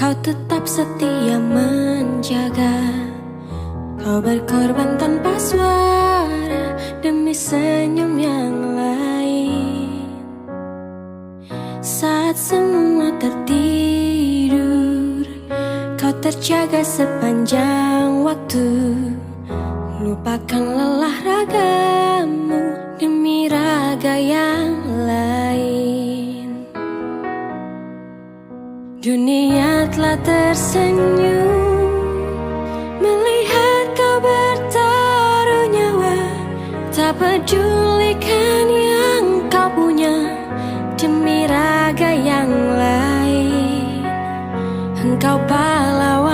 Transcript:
Kau tetap setia menjaga. Kau berkorban tanpa suara demi senyum yang lain. Saat semua tertidur, kau terjaga sepanjang waktu. Lupakan lelah ragamu demi raga yang lain. Dunia telah tersenyum melihat kau bertaruh nyawa. Tak pedulikan yang kau punya demi raga yang lain. Engkau pahlawan